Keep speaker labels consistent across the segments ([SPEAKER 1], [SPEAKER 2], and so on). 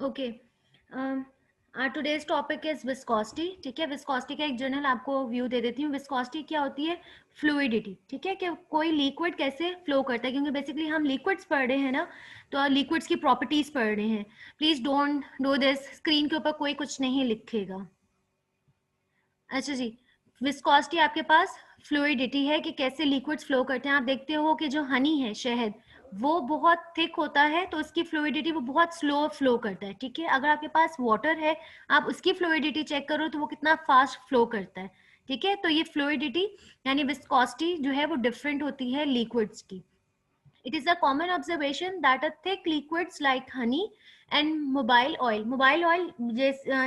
[SPEAKER 1] Okay, today's topic is viscosity. ठीक है, viscosity का एक जनरल आपको व्यू दे देती हूँ। विस्कोसिटी क्या होती है? फ्लूइडिटी। ठीक है, कि कोई लिक्विड कैसे फ्लो करता है, क्योंकि बेसिकली हम लिक्विड्स पढ़ रहे हैं ना, तो लिक्विड्स की प्रॉपर्टीज पढ़ रहे हैं। Please don't do this, screen के ऊपर कोई कुछ नहीं लिखेगा। अच्छा जी, विस्कोसिटी आपके पास फ्लूइडिटी है कि कैसे लिक्विड्स फ्लो करते हैं। आप देखते हो कि जो हनी है, शहद, वो बहुत थिक होता है तो उसकी फ्लूइडिटी वो बहुत स्लो फ्लो करता है। ठीक है, अगर आपके पास वाटर है, आप उसकी फ्लूइडिटी चेक करो तो वो कितना फास्ट फ्लो करता है। ठीक है, तो ये फ्लूइडिटी यानी विस्कोसिटी जो है वो डिफरेंट होती है लिक्विड्स की। It is a common observation that a thick liquids like honey and mobile oil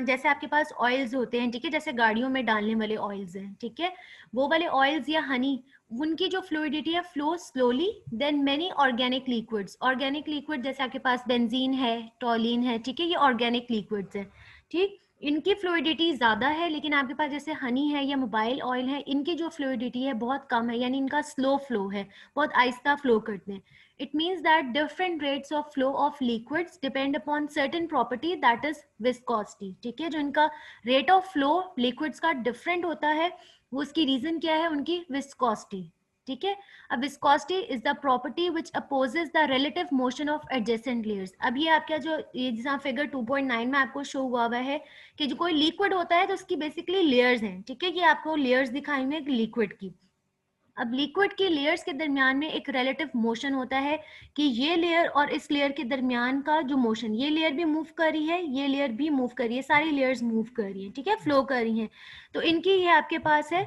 [SPEAKER 1] जैसे आपके पास ऑयल्स होते हैं, ठीक है, जैसे गाड़ियों में डालने वाले ऑयल्स हैं, ठीक है, वो वाले ऑयल्स या हनी, उनकी जो फ्लूइडिटी है flow slowly then many organic liquids. Organic liquid जैसे आपके पास बेंजीन है, टोलिन है, ठीक है, ये ऑर्गेनिक लिक्विड्स हैं। ठीक, इनकी फ्लूइडिटी ज़्यादा है, लेकिन आपके पास जैसे हनी है या मोबाइल ऑयल है, इनकी जो फ्लूइडिटी है बहुत कम है, यानी इनका स्लो फ्लो है, बहुत आहिस्ता फ्लो करते हैं। It means that different rates of flow of liquids depend upon certain property that is viscosity। ठीक है, जो इनका rate of flow liquids का different होता है, वो उसकी reason क्या है? उनकी viscosity। ठीक है, अब viscosity is the property which opposes the relative motion of adjacent layers। अब ये आपका जो ये जैसा फिगर 2.9 में आपको शो हुआ हुआ है कि जो कोई लिक्विड होता है तो उसकी बेसिकली लेयर्स हैं। ठीक है, ये आपको लेयर्स दिखाई में लिक्विड की। अब लिक्विड की लेयर्स के दरमियान में एक रिलेटिव मोशन होता है कि ये लेयर और इस लेयर के दरमियान का जो मोशन, ये लेयर भी मूव कर रही है, ये लेयर भी मूव कर रही है, सारी लेयर्स मूव कर रही हैं, ठीक है, फ्लो कर रही हैं, तो इनकी ये आपके पास है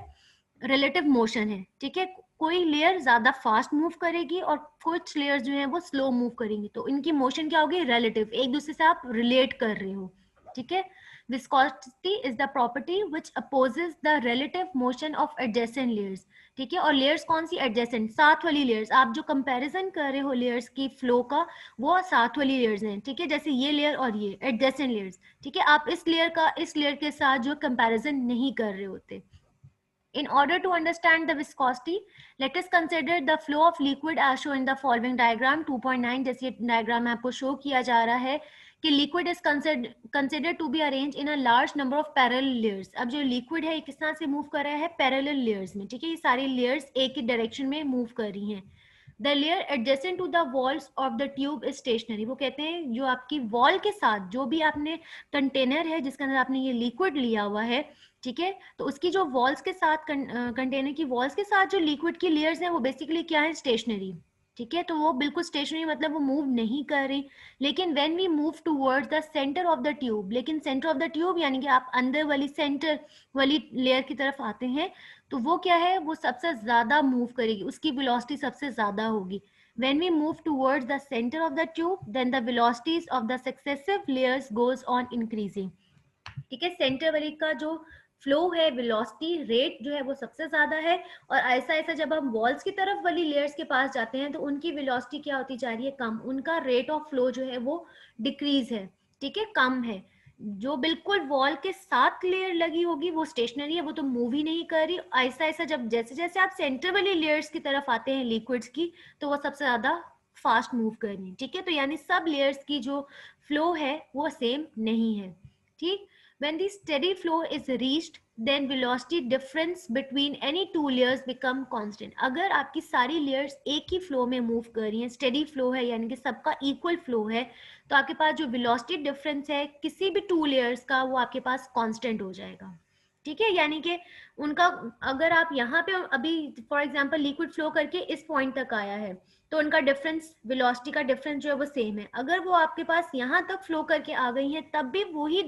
[SPEAKER 1] रिलेटिव मोशन है। ठीक है, कोई लेयर ज्यादा फास्ट मूव करेगी और कुछ लेयर जो है वो स्लो मूव करेंगी, तो इनकी मोशन क्या होगी? रिलेटिव, एक दूसरे से आप रिलेट कर रहे हो। ठीक है, viscosity is the property which opposes the relative motion of adjacent layers। ठीक है, और लेयर्स कौन सी? एडजेसेंट, साथ वाली लेयर्स। आप जो कंपैरिजन कर रहे हो लेयर्स की फ्लो का, वो साथ वाली लेयर्स हैं। ठीक है, जैसे ये लेयर और ये एडजेसेंट लेयर्स। ठीक है, आप इस लेयर का इस लेयर के साथ जो कंपैरिजन नहीं कर रहे होते। In order to understand the viscosity, let us consider the flow of liquid as shown in the following diagram 2.9। जैसे डायग्राम आपको शो किया जा रहा है कि liquid is considered to be arranged in a large number of parallel layers। अब जो liquid है ये किस तरह से मूव कर रहा है? parallel layers में। ठीक है, ये सारी layers एक ही डायरेक्शन में मूव कर रही हैं। The layer adjacent to the walls of the tube is stationary. वो कहते हैं जो आपकी वॉल के साथ जो भी आपने कंटेनर है जिसके अंदर आपने ये लिक्विड लिया हुआ है, ठीक है, तो उसकी जो वॉल्स के साथ कंटेनर की वॉल्स के साथ जो लिक्विड की लेयर्स हैं वो बेसिकली क्या है? स्टेशनरी। ठीक है, तो वो बिल्कुल स्टेशनरी, मतलब वो मूव नहीं कर रही। लेकिन when we move towards the centre of the tube, लेकिन सेंटर ऑफ द ट्यूब यानी कि आप अंदर वाली सेंटर वाली लेयर की तरफ आते हैं, तो वो क्या है? वो सबसे ज्यादा मूव करेगी, उसकी वेलोसिटी सबसे ज्यादा होगी। When we move towards the center of the tube, then the velocities of the successive layers goes on increasing। ठीक है, सेंटर वाली का जो फ्लो है, वेलोसिटी रेट जो है वो सबसे ज्यादा है, और ऐसा ऐसा जब हम वॉल्स की तरफ वाली लेयर्स के पास जाते हैं तो उनकी वेलोसिटी क्या होती जा रही है? कम, उनका रेट ऑफ फ्लो जो है वो डिक्रीज है। ठीक है, कम है। जो बिल्कुल वॉल के साथ लेयर लगी होगी वो स्टेशनरी है, वो तो मूव ही नहीं कर रही। ऐसा ऐसा जब जैसे जैसे आप सेंटर वाली लेयर्स की तरफ आते हैं लिक्विड्स की, तो वो सबसे ज्यादा फास्ट मूव कर रही है। ठीक है, तो यानी सब लेयर्स की जो फ्लो है वो सेम नहीं है। ठीक, when the steady flow is reached then velocity difference between any two layers become constant। अगर आपकी सारी layers एक ही flow में move कर रही हैं, steady flow है यानी कि सबका equal flow है, तो आपके पास जो velocity difference है किसी भी two layers का, वो आपके पास constant हो जाएगा। ठीक है, यानी कि उनका, अगर आप यहाँ पे अभी फॉर एग्जांपल लिक्विड फ्लो करके इस पॉइंट तक आया है, तो उनका डिफरेंस, वेलोसिटी का डिफरेंस जो है वो सेम है। अगर वो आपके पास यहाँ तक फ्लो करके आ गई है, तब भी वही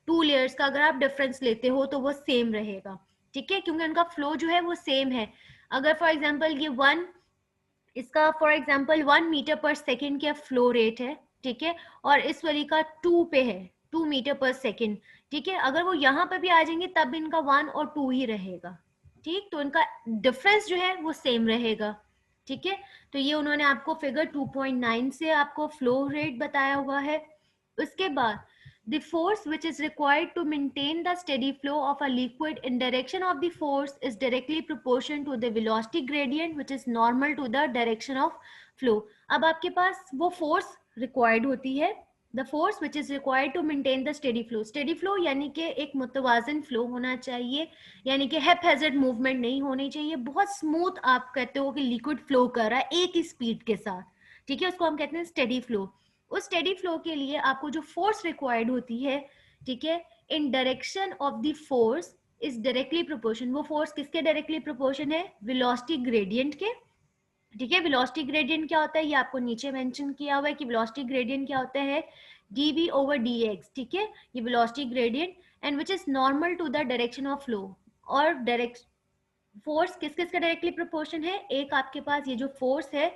[SPEAKER 1] टू लेयर्स का अगर आप डिफरेंस लेते हो तो वो सेम रहेगा। ठीक है, क्योंकि उनका फ्लो जो है वो सेम है। अगर फॉर एग्जाम्पल ये इसका फॉर एग्जाम्पल 1 मीटर पर सेकेंड का फ्लो रेट है, ठीक है, और इस वाली का 2 पे है, 2 मीटर पर सेकेंड। ठीक है, अगर वो यहाँ पर भी आ जाएंगे तब इनका 1 और 2 ही रहेगा। ठीक, तो इनका डिफरेंस जो है वो सेम रहेगा। ठीक है, तो ये उन्होंने आपको फिगर 2.9 से आपको फ्लो रेट बताया हुआ है। उसके बाद the force which is required to maintain the steady flow of a liquid in direction of the force is directly proportional to the velocity gradient which is normal to the direction of flow। अब आपके पास वो force required होती है the force which is required to maintain the steady flow. Steady flow यानी कि एक मुतवाजन flow होना चाहिए, यानी कि हेप मूवमेंट नहीं होनी चाहिए, बहुत स्मूथ आप कहते हो कि लिक्विड फ्लो कर रहा है एक ही स्पीड के साथ, ठीक है, उसको हम कहते हैं स्टेडी फ्लो। उस स्टेडी फ्लो के लिए आपको जो फोर्स रिक्वायर्ड होती है, ठीक है, इन direction of the force is directly proportion. वो फोर्स किसके डायरेक्टली प्रोपोर्शन है? वेलोसिटी ग्रेडियंट के, ठीक है। वेलोसिटी ग्रेडियंट क्या होता है ये आपको नीचे मेंशन किया हुआ है कि वेलोसिटी ग्रेडियंट क्या होता है, dv ओवर dx, ठीक है, ये velocity gradient and which is normal to the direction of flow. और डायरेक्ट फोर्स किस किस का डायरेक्टली प्रोपोर्शन है? एक आपके पास ये जो फोर्स है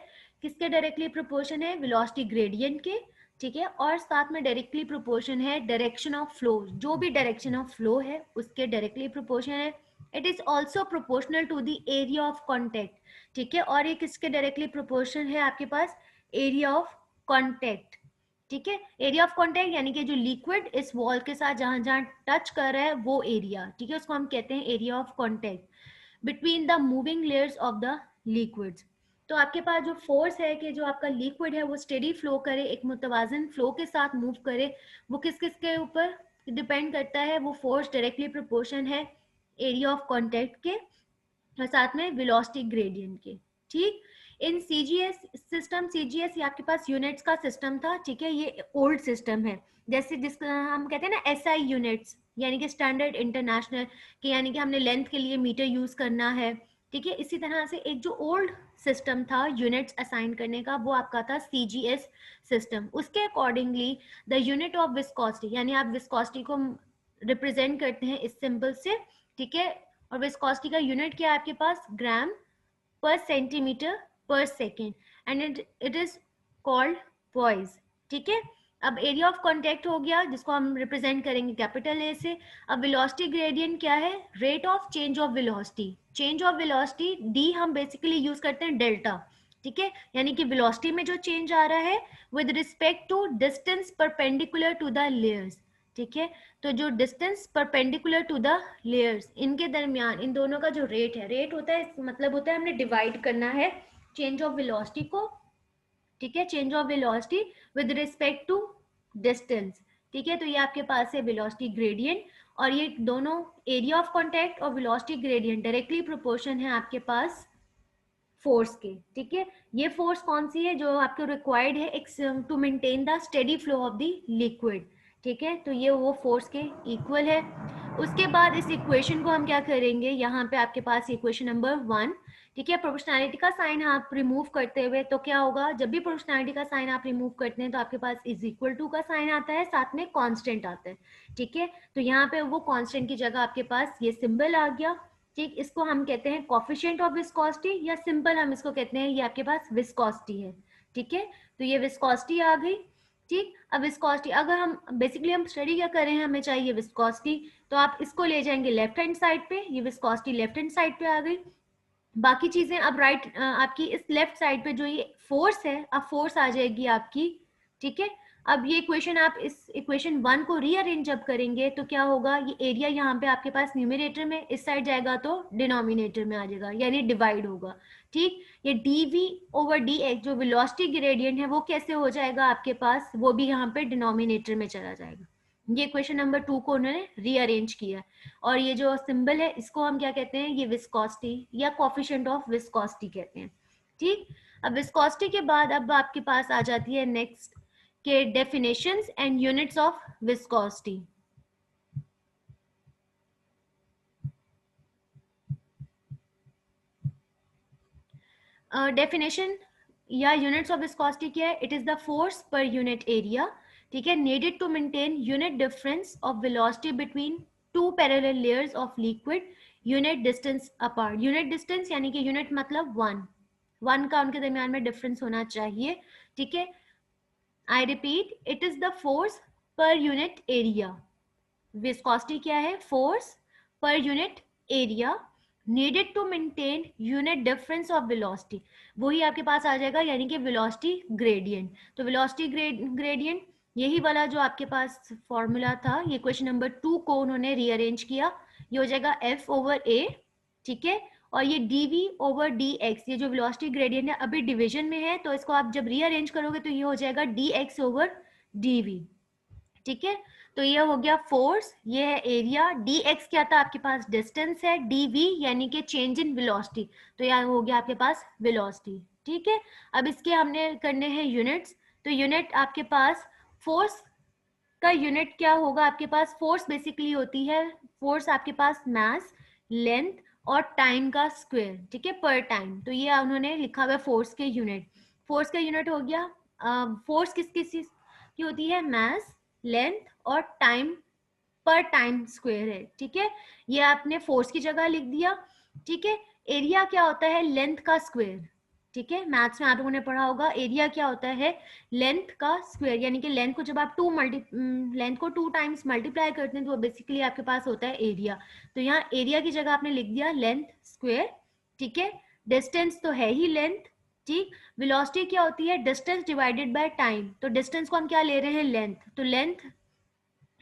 [SPEAKER 1] किसके डायरेक्टली प्रोपोर्शन है? वेलोसिटी ग्रेडियंट के, ठीक है, और साथ में डायरेक्टली प्रोपोर्शन है डायरेक्शन ऑफ फ्लो, जो भी डायरेक्शन ऑफ फ्लो है उसके डायरेक्टली प्रोपोर्शन है। It is also proportional to the area of contact, ठीक है, और ये किसके डायरेक्टली प्रोपोर्शन है आपके पास? एरिया ऑफ कॉन्टेक्ट, ठीक है। एरिया ऑफ कॉन्टेक्ट यानी कि जो लिक्विड इस वॉल के साथ जहां जहां टच कर रहा है वो एरिया, ठीक है, उसको हम कहते हैं area of contact between the moving layers of the liquids. तो आपके पास जो फोर्स है कि जो आपका लिक्विड है वो स्टेडी फ्लो करे, एक मुतवाजन फ्लो के साथ मूव करे, वो किस किस के ऊपर डिपेंड करता है? वो फोर्स डायरेक्टली प्रोपोर्शन है एरिया ऑफ कॉन्टेक्ट के और साथ में वेलोसिटी ग्रेडियंट के, ठीक। इन सीजीएस सिस्टम, सीजीएस ये आपके पास यूनिट्स का सिस्टम था, ठीक है, ये ओल्ड सिस्टम है, जैसे जिसका हम कहते हैं ना एसआई यूनिट्स, यानी कि स्टैंडर्ड इंटरनेशनल के, यानी कि हमने लेंथ के लिए मीटर यूज करना है, ठीक है। इसी तरह से एक जो ओल्ड सिस्टम था यूनिट्स असाइन करने का वो आपका था सीजीएस सिस्टम। उसके accordingly the unit of viscosity, यानी आप विस्कोसिटी को रिप्रेजेंट करते हैं इस सिंबल से, ठीक है, और विस्कोसिटी का यूनिट क्या है आपके पास? ग्राम पर सेंटीमीटर पर second and it is called poise, ठीक है। अब एरिया ऑफ कॉन्टेक्ट हो गया जिसको हम रिप्रेजेंट करेंगे कैपिटल ए से। अब वेलोसिटी ग्रेडियंट क्या है? Rate of change of velocity. Change of velocity D हम बेसिकली यूज करते हैं डेल्टा, ठीक है, यानी कि वेलोसिटी में जो चेंज आ रहा है with respect to distance perpendicular to the layers, ठीक है। तो जो distance perpendicular to the layers, इनके दरमियान इन दोनों का जो रेट है, रेट होता है मतलब होता है हमने डिवाइड करना है चेंज ऑफ वेलोसिटी को, ठीक है, change of velocity with respect to distance, ठीक है। तो ये आपके पास है वेलोसिटी ग्रेडियंट और ये दोनों एरिया ऑफ कॉन्टेक्ट और वेलोसिटी ग्रेडियंट डायरेक्टली प्रोपोर्शन है आपके पास फोर्स के, ठीक है। ये फोर्स कौन सी है? जो आपको रिक्वायर्ड है to maintain the steady flow of the liquid, ठीक है, तो ये वो फोर्स के इक्वल है। उसके बाद इस इक्वेशन को हम क्या करेंगे, यहाँ पे आपके पास इक्वेशन नंबर 1, ठीक है, प्रोपोर्शनैलिटी का साइन आप रिमूव करते हुए तो क्या होगा? जब भी प्रोपोर्शनैलिटी का साइन आप रिमूव करते हैं तो आपके पास इज इक्वल टू का साइन आता है, साथ में कांस्टेंट आता है, ठीक है। तो यहाँ पे वो कांस्टेंट की जगह आपके पास ये सिंबल आ गया, ठीक। इसको हम कहते हैं कोफिशिएंट ऑफ विस्कोसिटी या सिंपल हम इसको कहते हैं ये आपके पास विस्कोसिटी है, ठीक है। तो ये विस्कोसिटी आ गई, ठीक। अब विस्कोसिटी अगर हम बेसिकली हम स्टडी क्या कर रहे हैं, हमें चाहिए विस्कोसिटी, तो आप इसको ले जाएंगे लेफ्ट हैंड साइड पे, ये विस्कोसिटी लेफ्ट हैंड साइड पे आ गई। बाकी चीजें अब राइट आपकी इस लेफ्ट साइड पे जो ये फोर्स है, अब फोर्स आ जाएगी आपकी, ठीक है। अब ये इक्वेशन आप इस इक्वेशन 1 को रीअरेंज जब करेंगे तो क्या होगा? ये एरिया यहाँ पे आपके पास न्यूमरेटर में इस साइड जाएगा तो डिनोमिनेटर में आ जाएगा, यानी डिवाइड होगा, ठीक। ये dv ओवर dx जो वेलोसिटी ग्रेडियंट है वो कैसे हो जाएगा आपके पास? वो भी यहाँ पे डिनोमिनेटर में चला जाएगा। ये क्वेश्चन नंबर 2 को उन्होंने रीअरेंज किया और ये जो सिंबल है इसको हम क्या कहते हैं? ये विस्कोसिटी या कोफिशिएंट ऑफ विस्कोसिटी कहते हैं, ठीक। अब विस्कोसिटी के बाद अब आपके पास आ जाती है नेक्स्ट के definitions and units of viscosity. Definition या यूनिट्स ऑफ विस्कोसिटी क्या है? It is the force per unit area, ठीक है, needed to maintain unit difference of velocity between two parallel layers of liquid unit distance apart। unit distance यानी कि unit मतलब 1 का उनके दरमियान में डिफरेंस होना चाहिए, ठीक है। I repeat, it is the force per unit area. Viscosity क्या है? Force per unit area needed to maintain unit difference of velocity, वही आपके पास आ जाएगा, यानी कि वेलोसिटी ग्रेडियंट। तो वेलोसिटी ग्रेडियंट यही वाला जो आपके पास फॉर्मूला था, ये क्वेश्चन नंबर 2 को उन्होंने रीअरेंज किया, ये हो जाएगा f ओवर a, ठीक है, और ये dv ओवर dx, ये जो वेलोसिटी ग्रेडियंट है अभी डिवीजन में है तो इसको आप जब रीअरेंज करोगे तो ये हो जाएगा dx ओवर dv। ठीक है, तो ये हो गया फोर्स, ये है एरिया, dx क्या था आपके पास, डिस्टेंस है, dv यानी कि चेंज इन वेलोसिटी, तो यह हो गया आपके पास वेलोसिटी। ठीक है, अब इसके हमने करने हैं यूनिट्स, तो यूनिट आपके पास फोर्स का यूनिट क्या होगा आपके पास, फोर्स बेसिकली होती है, फोर्स आपके पास मास, लेंथ और टाइम का स्क्वायर, ठीक है, पर टाइम, तो ये उन्होंने लिखा हुआ है फोर्स के यूनिट। फोर्स का यूनिट हो गया, फोर्स किस किस चीज की होती है, मास, लेंथ और टाइम पर टाइम स्क्वायर है। ठीक है, ये आपने फोर्स की जगह लिख दिया। ठीक है, एरिया क्या होता है, लेंथ का स्क्वायर। ठीक है, मैथ्स में आप लोगों ने पढ़ा होगा, एरिया क्या होता है, लेंथ का स्क्वायर, यानी कि लेंथ को जब आप लेंथ को 2 टाइम्स मल्टीप्लाई करते हैं तो बेसिकली आपके पास होता है एरिया, तो यहाँ एरिया की जगह आपने लिख दिया लेंथ स्क्वायर। ठीक है, डिस्टेंस तो है ही लेंथ। ठीक, वेलोसिटी क्या होती है, डिस्टेंस डिवाइडेड बाय टाइम, तो डिस्टेंस को हम क्या ले रहे हैं, लेंथ, तो लेंथ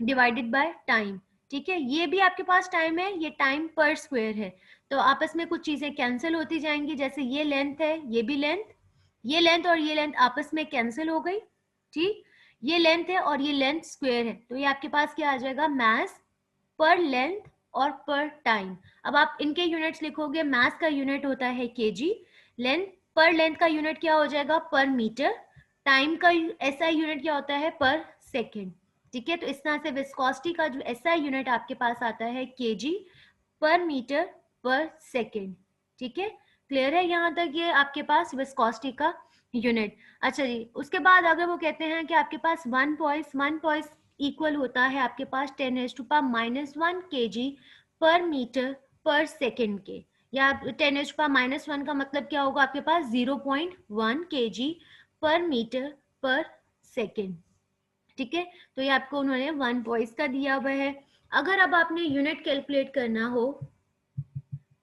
[SPEAKER 1] डिवाइडेड बाय टाइम। ठीक है, ये भी आपके पास टाइम है, ये टाइम पर स्क्वायर है, तो आपस में कुछ चीजें कैंसिल होती जाएंगी, जैसे ये लेंथ है, ये भी लेंथ, ये लेंथ और ये लेंथ आपस में कैंसिल हो गई। ठीक, ये लेंथ है और ये लेंथ स्क्वायर है, तो ये आपके पास क्या आ जाएगा, मास पर लेंथ और पर टाइम। अब आप इनके यूनिट्स लिखोगे, मास का यूनिट होता है केजी, लेंथ पर लेंथ का यूनिट क्या हो जाएगा, पर मीटर, टाइम का एसआई यूनिट क्या होता है, पर सेकेंड। ठीक है, तो इस तरह से विस्कोसिटी का जो एसआई यूनिट आपके पास आता है केजी पर मीटर पर सेकेंड। ठीक है, क्लियर है यहाँ तक, ये आपके पास विस्कोसिटी का यूनिट। अच्छा जी, उसके बाद अगर वो कहते हैं कि आपके पास 1 इक्वल होता है आपके पास 10⁻⁻1 kg पर मीटर पर सेकेंड के, या 10⁻⁻1 का मतलब क्या होगा आपके पास 0.1 kg पर मीटर पर सेकेंड। ठीक है, तो ये आपको उन्होंने 1 वॉइस का दिया हुआ है। अगर अब आपने यूनिट कैलकुलेट करना हो,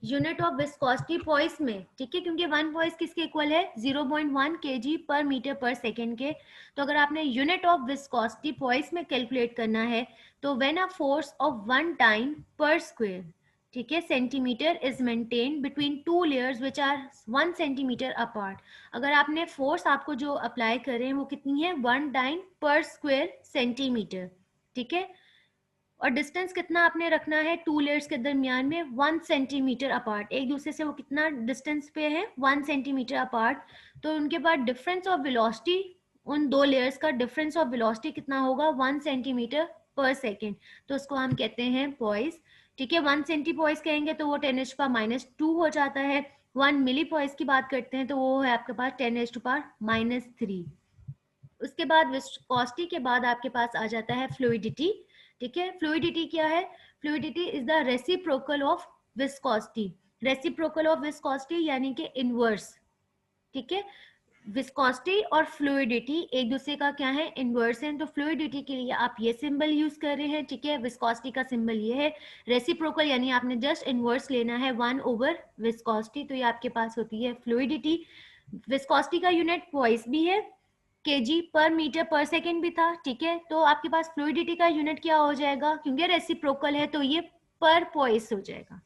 [SPEAKER 1] यूनिट ऑफ विस्कोसिटी पॉइस में, ठीक है, क्योंकि 1 वॉइस किसके इक्वल है, 0.1 kg पर मीटर पर सेकेंड के, तो अगर आपने यूनिट ऑफ विस्कोसिटी पॉइस में कैलकुलेट करना है, तो when a force of 1 time पर स्क्वायर, ठीक है, centimetre is maintain between 2 layers which are 1 centimetre apart, अगर आपने फोर्स आपको जो अप्लाई कर रहे हैं वो कितनी है, 1 टाइम पर स्क्वायर सेंटीमीटर। ठीक है, और डिस्टेंस कितना आपने रखना है, 2 लेयर्स के दरमियान में 1 सेंटीमीटर अपार्ट, एक दूसरे से वो कितना डिस्टेंस पे है, 1 सेंटीमीटर अपार्ट, तो उनके बाद डिफरेंस ऑफ वेलोसिटी, उन 2 लेयर्स का डिफरेंस ऑफ वेलोसिटी कितना होगा, 1 सेंटीमीटर पर सेकेंड, तो उसको हम कहते हैं पॉइस। ठीक है, 1 सेंटी पॉइस कहेंगे तो वो 10⁻⁻2 हो जाता है, 1 मिली पॉइस की बात करते हैं तो वो है आपके पास 10⁻⁻3। उसके बाद विस्कोसिटी के बाद आपके पास आ जाता है फ्लूइडिटी। ठीक है, फ्लूइडिटी क्या है, fluidity is the reciprocal of viscosity, reciprocal of viscosity यानी कि इनवर्स। ठीक है, विस्कोसिटी और फ्लूइडिटी एक दूसरे का क्या है, इनवर्स है, तो फ्लूइडिटी के लिए आप ये सिंबल यूज कर रहे हैं। ठीक है, विस्कोसिटी का सिंबल ये है, रेसिप्रोकल यानी आपने जस्ट इनवर्स लेना है 1/विस्कोसिटी, तो ये आपके पास होती है फ्लूइडिटी। विस्कोसिटी का यूनिट वॉइस भी है, केजी पर मीटर पर सेकेंड भी था। ठीक है, तो आपके पास फ्लूइडिटी का यूनिट क्या हो जाएगा, क्योंकि रेसिप्रोकल है तो ये पर पॉइस हो जाएगा।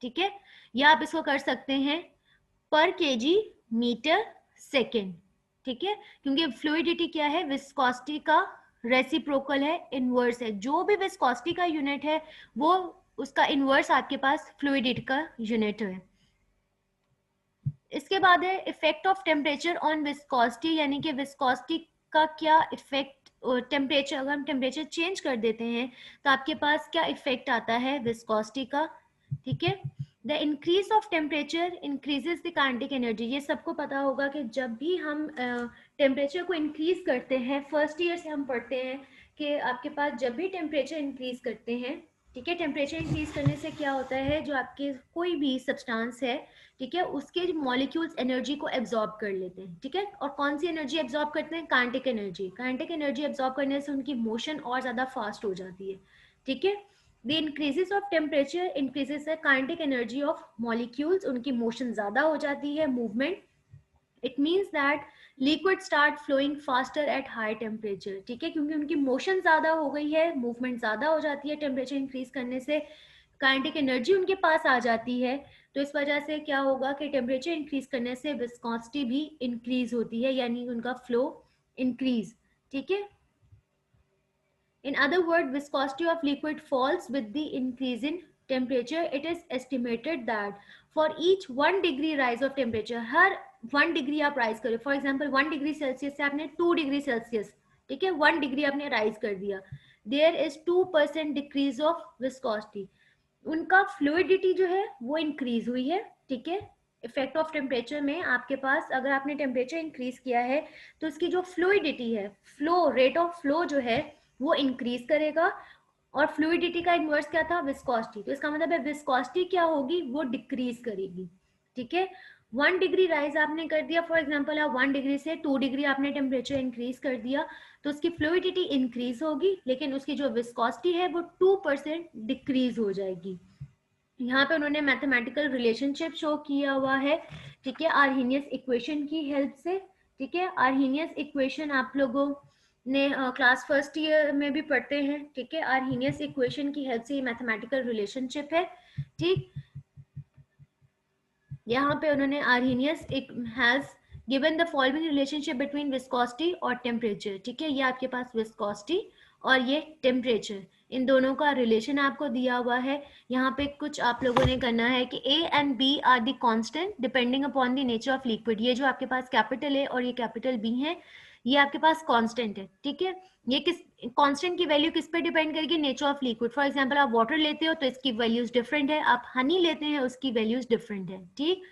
[SPEAKER 1] ठीक है, या आप इसको कर सकते हैं पर केजी मीटर सेकेंड। ठीक है, क्योंकि फ्लूइडिटी क्या है, विस्कोसिटी का रेसिप्रोकल है, इनवर्स है, जो भी विस्कोसिटी का यूनिट है वो उसका इनवर्स आपके पास फ्लूइडिटी का यूनिट है। इसके बाद है effect of temperature on viscosity, यानी कि विस्कोसिटी का क्या इफेक्ट, टेम्परेचर, अगर हम टेम्परेचर चेंज कर देते हैं तो आपके पास क्या इफेक्ट आता है विस्कोसिटी का। ठीक है, the increase of temperature increases the kinetic energy, ये सबको पता होगा कि जब भी हम टेम्परेचर को इंक्रीज करते हैं, फर्स्ट ईयर से हम पढ़ते हैं कि आपके पास जब भी टेम्परेचर इंक्रीज करते हैं, ठीक है, टेम्परेचर इंक्रीज करने से क्या होता है, जो आपके कोई भी सब्सटेंस है, ठीक है, उसके मॉलिक्यूल्स एनर्जी को एब्जॉर्ब कर लेते हैं। ठीक है, और कौन सी एनर्जी एब्जॉर्ब करते हैं, kinetic energy, kinetic energy absorb करने से उनकी मोशन और ज्यादा फास्ट हो जाती है। ठीक है, the increases of temperature increases the kinetic energy of molecules, उनकी मोशन ज्यादा हो जाती है, movement, it means that liquid start flowing faster at high temperature. ठीक है, क्योंकि उनकी मोशन ज्यादा हो गई है, मूवमेंट ज्यादा हो जाती है, टेम्परेचर इंक्रीज करने से काइनेटिक एनर्जी उनके पास आ जाती है, तो इस वजह से क्या होगा कि टेम्परेचर इंक्रीज करने से विस्कोसिटी भी इंक्रीज होती है, यानी उनका फ्लो इंक्रीज। ठीक है, In other words, viscosity of liquid falls with the increase in temperature. It is estimated that for each 1 degree rise of temperature, her 1 degree आप राइज करें, फॉर एग्जाम्पल 1 डिग्री सेल्सियस से आपने 2 degree Celsius, ठीक है, 1 degree आपने rise कर दिया, there is 2% decrease of viscosity, उनका फ्लूइडिटी जो है वो इंक्रीज हुई है, ठीक है। इफेक्ट ऑफ टेम्परेचर में आपके पास अगर आपने टेम्परेचर इंक्रीज किया है तो उसकी जो फ्लूइडिटी है, फ्लो रेट ऑफ फ्लो जो है वो इंक्रीज करेगा, और फ्लूइडिटी का इनवर्स क्या था, विस्कोसिटी, तो इसका मतलब है विस्कोसिटी क्या होगी, वो डिक्रीज करेगी, ठीक है। 1 डिग्री राइज आपने कर दिया, फॉर एग्जाम्पल आप 1 डिग्री से 2 डिग्री आपने टेम्परेचर इंक्रीज कर दिया, तो उसकी फ्लूइडिटी इंक्रीज होगी, लेकिन उसकी जो विस्कोसिटी है वो 2% डिक्रीज हो जाएगी। यहाँ पे उन्होंने मैथमेटिकल रिलेशनशिप शो किया हुआ है, ठीक है, आर्हीनियस इक्वेशन की हेल्प से, ठीक है। आर्हीनियस इक्वेशन आप लोगों ने क्लास फर्स्ट ईयर में भी पढ़ते हैं, ठीक है। आर्हीनियस इक्वेशन की हेल्प से ये मैथमेटिकल रिलेशनशिप है, ठीक। यहाँ पे उन्होंने Arrhenius has given the following relationship between viscosity और टेम्परेचर, ठीक है। ये आपके पास विस्कोसिटी और ये टेम्परेचर, इन दोनों का रिलेशन आपको दिया हुआ है। यहाँ पे कुछ आप लोगों ने करना है कि A and B are the constant depending upon the nature of liquid, ये जो आपके पास कैपिटल ए और ये कैपिटल बी है, ये आपके पास कांस्टेंट है, ठीक है। ये किस कांस्टेंट की वैल्यू किस पे डिपेंड करेगी, nature of liquid. For example आप वाटर लेते हो तो इसकी वैल्यूज डिफरेंट है, आप हनी लेते हैं उसकी वैल्यूज डिफरेंट है, ठीक।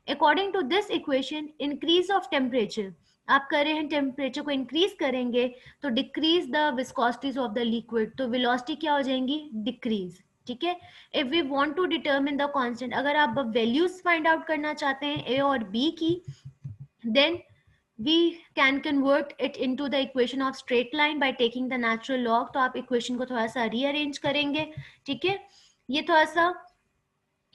[SPEAKER 1] According to this equation, increase of temperature, आप कर रहे हैं टेम्परेचर को इंक्रीज करेंगे तो decrease the viscosities of the liquid, तो वेलोसिटी क्या हो जाएंगी, डिक्रीज, ठीक है। If we want to determine the constant, अगर आप वैल्यूज फाइंड आउट करना चाहते हैं ए और बी की, then we can convert it into the equation of straight line by taking the natural log, तो आप इक्वेशन को थोड़ा सा रीअरेंज करेंगे, ठीक है। ये थोड़ा सा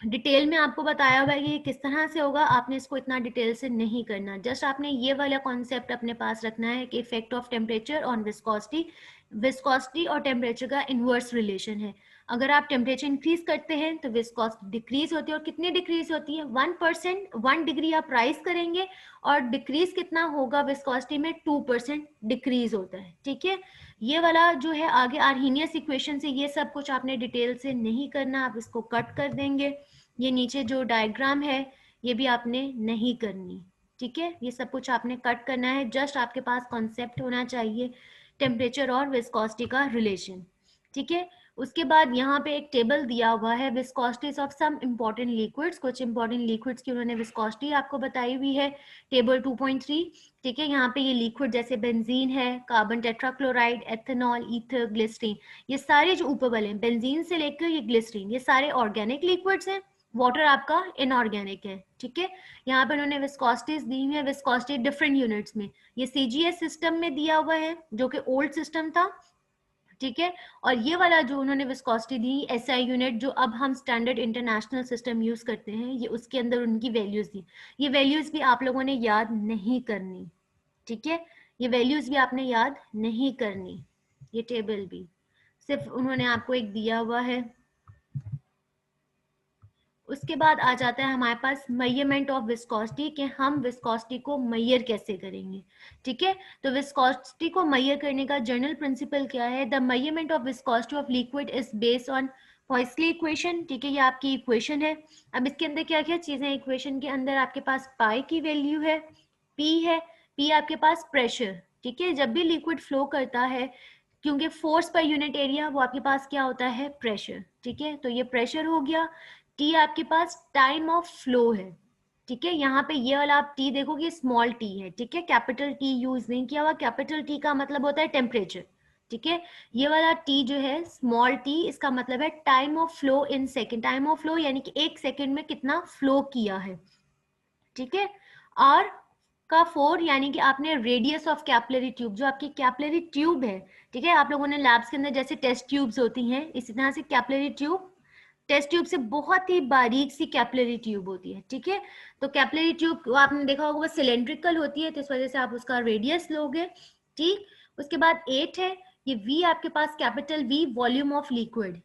[SPEAKER 1] डिटेल में आपको बताया हुआ है कि किस तरह से होगा, आपने इसको इतना डिटेल से नहीं करना, जस्ट आपने ये वाला कॉन्सेप्ट अपने पास रखना है कि effect of temperature on viscosity, viscosity और टेम्परेचर का इनवर्स रिलेशन है। अगर आप टेम्परेचर इंक्रीज करते हैं तो विस्कोसिटी डिक्रीज होती है, और कितनी डिक्रीज होती है, 1%, 1 डिग्री आप राइज करेंगे और डिक्रीज कितना होगा विस्कोसिटी में, 2% डिक्रीज होता है, ठीक है। ये वाला जो है आगे आर्हीनियस इक्वेशन से ये सब कुछ आपने डिटेल से नहीं करना, आप इसको कट कर देंगे। ये नीचे जो डायग्राम है ये भी आपने नहीं करनी, ठीक है। ये सब कुछ आपने कट करना है, जस्ट आपके पास कॉन्सेप्ट होना चाहिए टेम्परेचर और विस्कोसिटी का रिलेशन, ठीक है। उसके बाद यहाँ पे एक टेबल दिया हुआ है विस्कोसिटीज ऑफ सम इम्पोर्टेंट लिक्विड्स, कुछ इंपॉर्टेंट लिक्विड्स की उन्होंने विस्कोसिटी आपको बताई हुई है, टेबल 2.3, ठीक है। यहाँ पे ये लिक्विड जैसे बेंजीन है, carbon tetrachloride, ethanol, ether, glycerine, ये सारे जो ऊपर वाले हैं बेंजीन से लेकर ये ग्लिसरीन, ये सारे ऑर्गेनिक लिक्विड्स हैं, वाटर आपका इनऑर्गेनिक है, ठीक है। यहाँ पे उन्होंने विस्कोसिटीज दी है, विस्कोसिटी डिफरेंट यूनिट्स में, ये सीजीएस सिस्टम में दिया हुआ है जो कि ओल्ड सिस्टम था, ठीक है। और ये वाला जो उन्होंने विस्कोसिटी दी एसआई यूनिट, जो अब हम स्टैंडर्ड इंटरनेशनल सिस्टम यूज करते हैं, ये उसके अंदर उनकी वैल्यूज दी, ये वैल्यूज भी आप लोगों ने याद नहीं करनी, ठीक है। ये वैल्यूज भी आपने याद नहीं करनी, ये टेबल भी सिर्फ उन्होंने आपको एक दिया हुआ है। उसके बाद आ जाता है हमारे पास मेजरमेंट ऑफ विस्कोसिटी, कि हम विस्कोसिटी को मेजर कैसे करेंगे, ठीक है। तो विस्कोसिटी को मेजर करने का जनरल प्रिंसिपल क्या है, the measurement of viscosity of liquid is based on Poiseuille equation, ठीक है। ये आपकी इक्वेशन है। अब इसके अंदर क्या क्या चीजें, इक्वेशन के अंदर आपके पास पाई की वैल्यू है, पी है, पी आपके पास प्रेशर, ठीक है। जब भी लिक्विड फ्लो करता है, क्योंकि फोर्स पर यूनिट एरिया, वो आपके पास क्या होता है, प्रेशर, ठीक है। तो ये प्रेशर हो गया। टी आपके पास टाइम ऑफ फ्लो है, ठीक है। यहाँ पे ये वाला आप टी देखोगे स्मॉल टी है, ठीक है, कैपिटल टी यूज नहीं किया हुआ, कैपिटल टी का मतलब होता है टेम्परेचर, ठीक है। ये वाला टी जो है स्मॉल टी, इसका मतलब है time of flow in second, time of flow यानी कि 1 सेकेंड में कितना फ्लो किया है, ठीक है। आर का 4 यानी कि आपने रेडियस ऑफ कैपिलरी ट्यूब, जो आपकी कैपिलरी ट्यूब है, ठीक है, आप लोगों ने लैब्स के अंदर जैसे टेस्ट ट्यूब्स होती हैं, इसी तरह से कैपिलरी ट्यूब, टेस्ट ट्यूब से बहुत ही बारीक सी कैपिलरी ट्यूब होती है, ठीक है। तो कैपिलरी ट्यूब आपने देखा होगा वो सिलेंड्रिकल होती है, तो इस वजह से आप उसका रेडियस लोगे, ठीक। उसके बाद 8 है, ये V आपके पास capital V volume of liquid,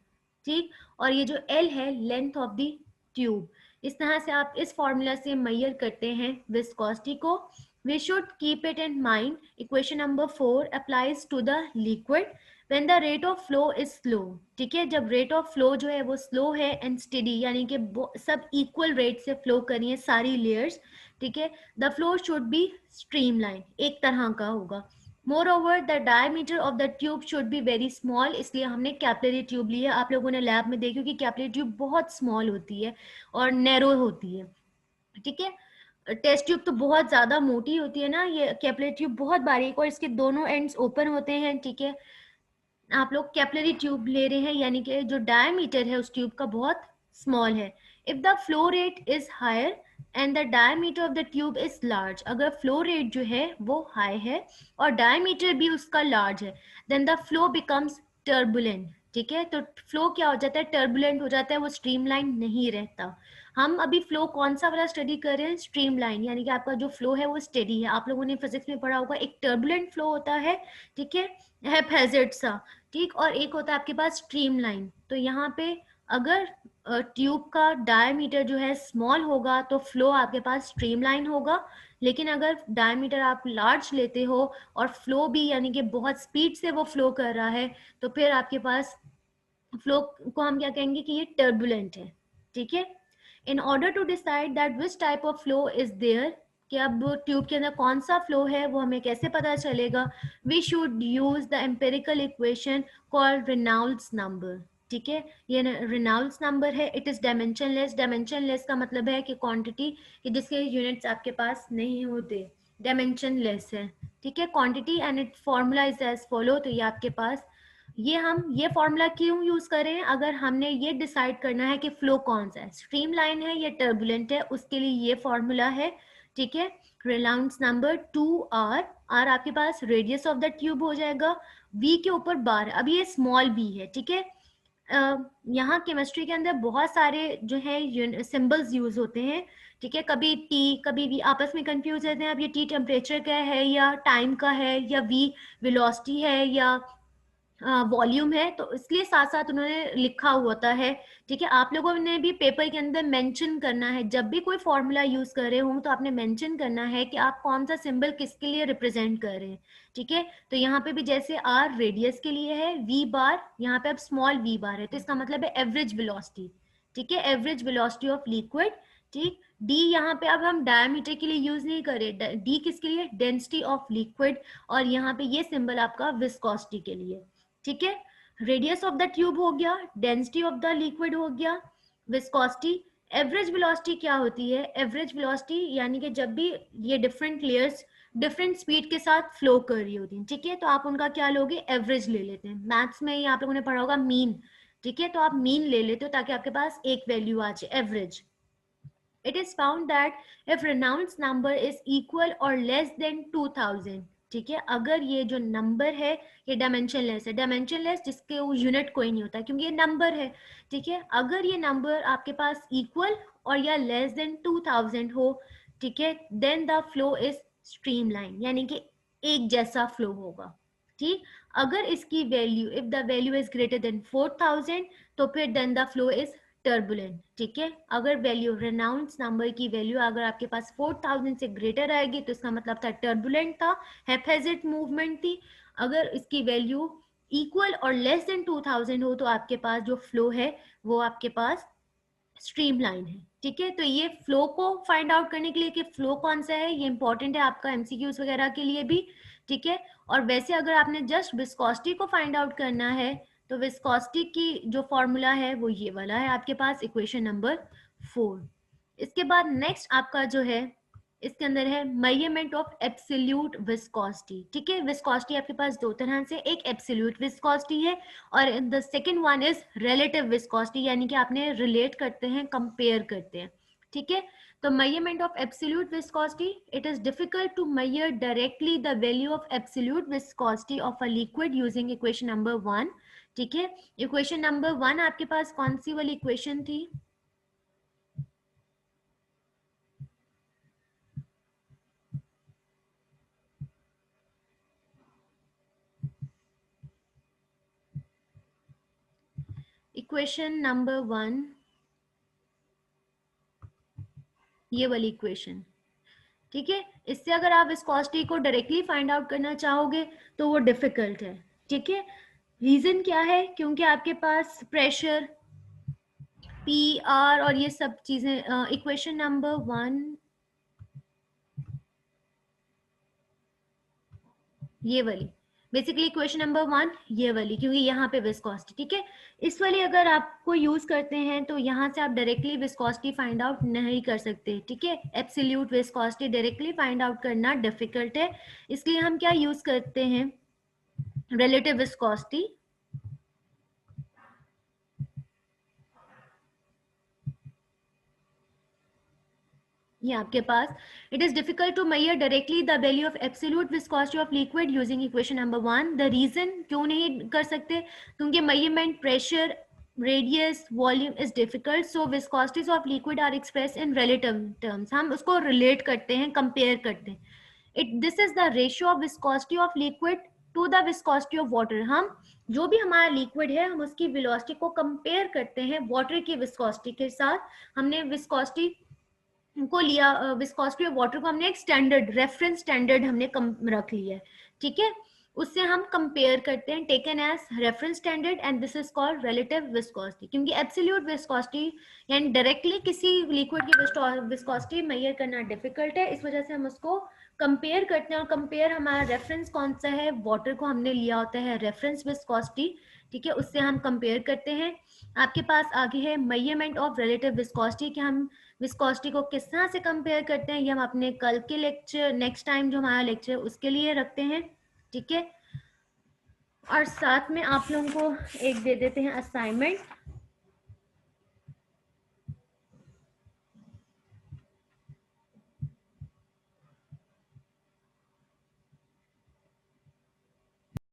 [SPEAKER 1] ठीक। और ये जो L है लेंथ ऑफ द ट्यूब। इस तरह से आप इस फॉर्मूला से मेजर करते हैं विस्कोसिटी को, We should keep it in mind. Equation number 4 applies to the liquid when the rate of flow is slow. ठीक है, जब rate of flow जो है वो slow है and steady, यानी कि सब equal rate से flow कर रही है सारी layers. ठीक है, the flow should be streamlined, एक तरह का होगा. Moreover, the diameter of the tube should be very small. इसलिए हमने कैपिलरी ट्यूब ली है. आप लोगों ने लैब में देखी कि कैपिलरी ट्यूब बहुत स्मॉल होती है और नैरो होती है. ठीक है, टेस्ट ट्यूब तो बहुत ज्यादा मोटी होती है ना, ये कैपिलरी ट्यूब बहुत बारीक और इसके दोनों एंड्स ओपन होते हैं. ठीक है, आप लोग कैपिलरी ट्यूब ले रहे हैं यानी कि जो डायमीटर है उस ट्यूब का बहुत स्मॉल है. If the flow rate is higher and the diameter of the tube is large, अगर फ्लो रेट जो है वो हाई है और डायमीटर भी उसका लार्ज है, then the flow becomes turbulent. ठीक है, तो फ्लो क्या हो जाता है, टर्बुलेंट हो जाता है, वो स्ट्रीमलाइन नहीं रहता. हम अभी फ्लो कौन सा वाला स्टडी कर रहे हैं, स्ट्रीमलाइन, यानी कि आपका जो फ्लो है वो स्टेडी है. आप लोगों ने फिजिक्स में पढ़ा होगा एक टर्बुलेंट फ्लो होता है, ठीक है, हैफेजेड सा, ठीक, और एक होता है आपके पास स्ट्रीमलाइन. तो यहाँ पे अगर ट्यूब का डायमीटर जो है स्मॉल होगा तो फ्लो आपके पास स्ट्रीमलाइन होगा, लेकिन अगर डायमीटर आप लार्ज लेते हो और फ्लो भी यानी कि बहुत स्पीड से वो फ्लो कर रहा है तो फिर आपके पास फ्लो को हम क्या कहेंगे कि ये टर्बुलेंट है. ठीक है, in order to decide that which type of flow is there, कि अब ट्यूब के अंदर कौन सा फ्लो है वो हमें कैसे पता चलेगा, we should use the empirical equation called Reynolds number. ठीक है, ये रेनॉल्ड्स नंबर है. It is dimensionless. डायमेंशनलेस का मतलब है कि क्वांटिटी कि जिसके यूनिट्स आपके पास नहीं होते, डायमेंशनलेस है. ठीक है, quantity and it formula is as follow. तो ये आपके पास ये हम ये फॉर्मूला क्यों यूज करें, अगर हमने ये डिसाइड करना है कि फ्लो कौन सा है, स्ट्रीमलाइन है या टर्बुलेंट है, उसके लिए ये फॉर्मूला है. ठीक है, रेनॉल्ड्स नंबर 2r. r आपके पास रेडियस ऑफ द ट्यूब हो जाएगा, v के ऊपर बार, अब ये स्मॉल v है. ठीक है, यहाँ केमिस्ट्री के अंदर बहुत सारे जो है सिंबल्स यूज होते हैं. ठीक है, कभी टी कभी वी, आपस में कंफ्यूज रहते हैं अब ये टी टेम्परेचर का है या टाइम का है या वी वेलोसिटी है या वॉल्यूम है, तो इसलिए साथ साथ उन्होंने लिखा होता है. ठीक है, आप लोगों ने भी पेपर के अंदर मेंशन करना है, जब भी कोई फॉर्मूला यूज कर रहे हो तो आपने मेंशन करना है कि आप कौन सा सिंबल किसके लिए रिप्रेजेंट कर रहे हैं. ठीक है, तो यहाँ पे भी जैसे आर रेडियस के लिए है, वी बार यहाँ पे अब स्मॉल वी बार है, तो इसका मतलब है एवरेज वेलोसिटी. ठीक है, एवरेज वेलोसिटी ऑफ लिक्विड. ठीक, डी यहाँ पे अब हम डायमीटर के लिए यूज नहीं करे, डी किसके लिए, डेंसिटी ऑफ लिक्विड, और यहाँ पे ये सिंबल आपका विस्कोसिटी के लिए. ठीक है, रेडियस ऑफ द ट्यूब हो गया, डेंसिटी ऑफ द लिक्विड हो गया, विस्कोसिटी. एवरेज वेलोसिटी क्या होती है, एवरेज वेलोसिटी यानी कि जब भी ये डिफरेंट लेयर्स डिफरेंट स्पीड के साथ फ्लो कर रही होती हैं. ठीक है, तो आप उनका क्या लोगे, एवरेज ले लेते हैं. मैथ्स में ये आप लोगों ने पढ़ा होगा मीन. ठीक है, तो आप मीन ले लेते हो ताकि आपके पास एक वैल्यू आ जाए, average. It is found that if Reynolds number is equal or less than 2000, ठीक है, अगर ये जो नंबर है ये डायमेंशनलेस है, डायमेंशनलेस जिसके यूनिट कोई नहीं होता क्योंकि ये नंबर है. ठीक है, अगर ये नंबर आपके पास इक्वल और या लेस देन 2000 हो, ठीक है, then the flow is streamline, यानी कि एक जैसा फ्लो होगा. ठीक, अगर इसकी value if the value is greater than 4000 तो फिर then the flow is turbulent. ठीक है, अगर वैल्यू रेनॉल्ड्स नंबर की वैल्यू अगर आपके पास 4000 से ग्रेटर आएगी तो इसका मतलब था टर्बुलेंट था, हैफेजेड मूवमेंट थी. अगर इसकी वैल्यू इक्वल और लेस देन 2000 हो तो आपके पास जो फ्लो है वो आपके पास स्ट्रीमलाइन है. ठीक है, तो ये फ्लो को फाइंड आउट करने के लिए कि फ्लो कौन सा है, ये इंपॉर्टेंट है आपका एमसीक्यूज वगैरह के लिए भी. ठीक है, और वैसे अगर आपने जस्ट विस्कोसिटी को फाइंड आउट करना है तो विस्कोसिटी की जो फॉर्मूला है वो ये वाला है आपके पास, इक्वेशन नंबर 4. इसके बाद नेक्स्ट आपका जो है इसके अंदर है मेजरमेंट ऑफ एब्सोल्यूट विस्कोसिटी. ठीक है, विस्कोसिटी आपके पास दो तरह से, एक एब्सोल्यूट विस्कोसिटी है और the second one is relative viscosity, यानी कि आपने रिलेट करते हैं, कंपेयर करते हैं. ठीक है, तो measurement of absolute viscosity, it is difficult to measure directly the value of absolute viscosity of a liquid using equation number 1. ठीक है, इक्वेशन नंबर 1 आपके पास कौन सी वाली इक्वेशन थी, इक्वेशन नंबर 1, ये वाली इक्वेशन. ठीक है। इससे अगर आप विस्कोसिटी को डायरेक्टली फाइंड आउट करना चाहोगे तो वो डिफिकल्ट है, ठीक है। रीजन क्या है? क्योंकि आपके पास प्रेशर, पी, आर और ये सब चीजें, इक्वेशन नंबर 1 ये वाली, बेसिकली इक्वेशन नंबर 1 ये वाली, क्योंकि यहाँ पे विस्कोसिटी, ठीक है। इस वाली अगर आपको यूज करते हैं तो यहाँ से आप डायरेक्टली विस्कोसिटी फाइंड आउट नहीं कर सकते, ठीक है। Absolute viscosity directly find out करना डिफिकल्ट है, इसलिए हम क्या यूज करते हैं? Relative viscosity. ये आपके पास, it is difficult to measure directly the value of absolute viscosity of liquid using equation number 1। The reason क्यों नहीं कर सकते? क्योंकि measurement pressure, radius, volume is difficult, so viscosities of liquid are express in relative terms. हम उसको relate करते हैं, compare करते हैं। It this is the ratio of viscosity of liquid to the viscosity of water. हम जो भी हमारा लिक्विड है हम उसकी वेलोसिटी को कंपेयर करते हैं वाटर की विस्कोसिटी के साथ। हमने विस्कोसिटी को लिया, विस्कोसिटी ऑफ वाटर को हमने एक स्टैंडर्ड, रेफरेंस स्टैंडर्ड हमने रख लिया है, ठीक है। उससे हम कंपेयर करते हैं, taken as reference standard, and this is called relative viscosity. क्योंकि एब्सोल्यूट विस्कोसिटी यानी डायरेक्टली किसी लिक्विड की विस्कोसिटी मेजर करना डिफिकल्ट है, इस वजह से हम उसको कंपेयर करते हैं। और कंपेयर हमारा रेफरेंस कौन सा है? वाटर को हमने लिया होता है रेफरेंस विस्कोसिटी, ठीक है, उससे हम कंपेयर करते हैं। आपके पास आगे है मेजरमेंट ऑफ रिलेटिव विस्कोसिटी, कि हम विस्कोसिटी को किस तरह से कंपेयर करते हैं, ये हम अपने कल के लेक्चर, नेक्स्ट टाइम जो हमारा लेक्चर उसके लिए रखते हैं, ठीक है। और साथ में आप लोगों को एक दे देते हैं असाइनमेंट,